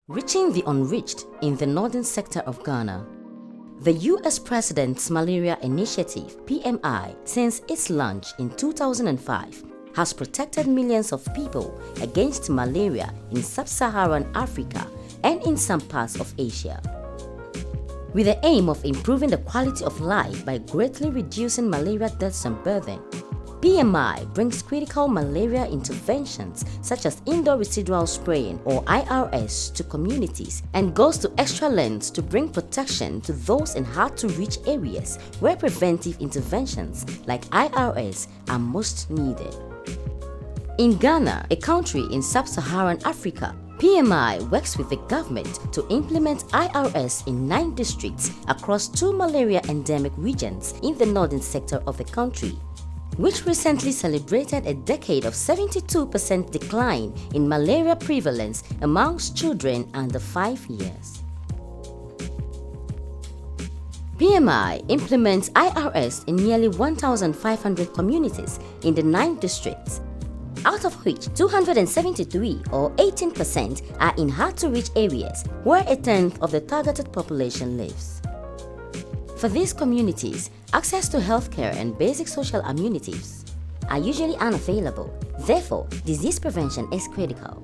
Reaching the unreached in the northern sector of Ghana. The US President's Malaria Initiative, PMI, since its launch in 2005, has protected millions of people against malaria in sub-Saharan Africa and in some parts of Asia. With the aim of improving the quality of life by greatly reducing malaria deaths and birthing, PMI brings critical malaria interventions such as indoor residual spraying or IRS to communities and goes to extra lengths to bring protection to those in hard-to-reach areas where preventive interventions like IRS are most needed. In Ghana, a country in sub-Saharan Africa, PMI works with the government to implement IRS in 9 districts across 2 malaria endemic regions in the northern sector of the country, which recently celebrated a decade of 72% decline in malaria prevalence amongst children under 5 years. PMI implements IRS in nearly 1,500 communities in the 9 districts, out of which 273 or 18% are in hard-to-reach areas where a tenth of the targeted population lives. For these communities, access to healthcare and basic social amenities are usually unavailable. Therefore, disease prevention is critical.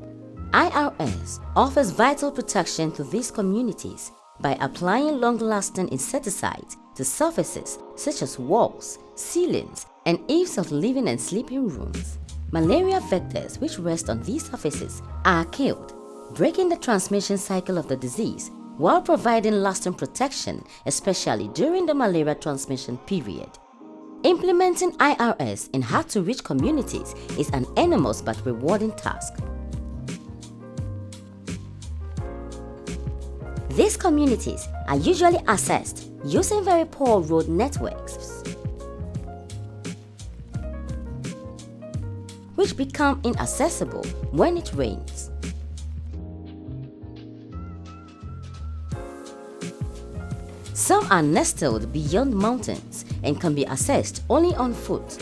IRS offers vital protection to these communities by applying long-lasting insecticides to surfaces such as walls, ceilings, and eaves of living and sleeping rooms. Malaria vectors which rest on these surfaces are killed, breaking the transmission cycle of the disease while providing lasting protection, especially during the malaria transmission period. Implementing IRS in hard-to-reach communities is an enormous but rewarding task. These communities are usually accessed using very poor road networks, which become inaccessible when it rains. Some are nestled beyond mountains and can be accessed only on foot.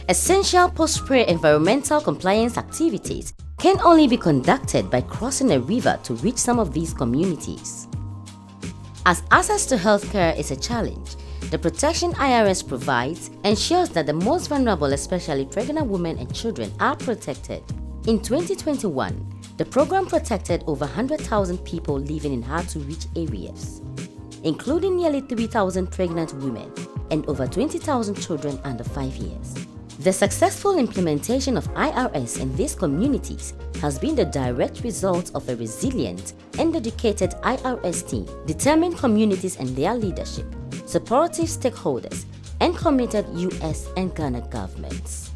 Essential post-spray environmental compliance activities can only be conducted by crossing a river to reach some of these communities. As access to healthcare is a challenge, the protection IRS provides ensures that the most vulnerable, especially pregnant women and children, are protected. In 2021, the program protected over 100,000 people living in hard-to-reach areas, including nearly 3,000 pregnant women and over 20,000 children under 5 years. The successful implementation of IRS in these communities has been the direct result of a resilient and dedicated IRS team, determined communities and their leadership, supportive stakeholders, and committed US and Ghana governments.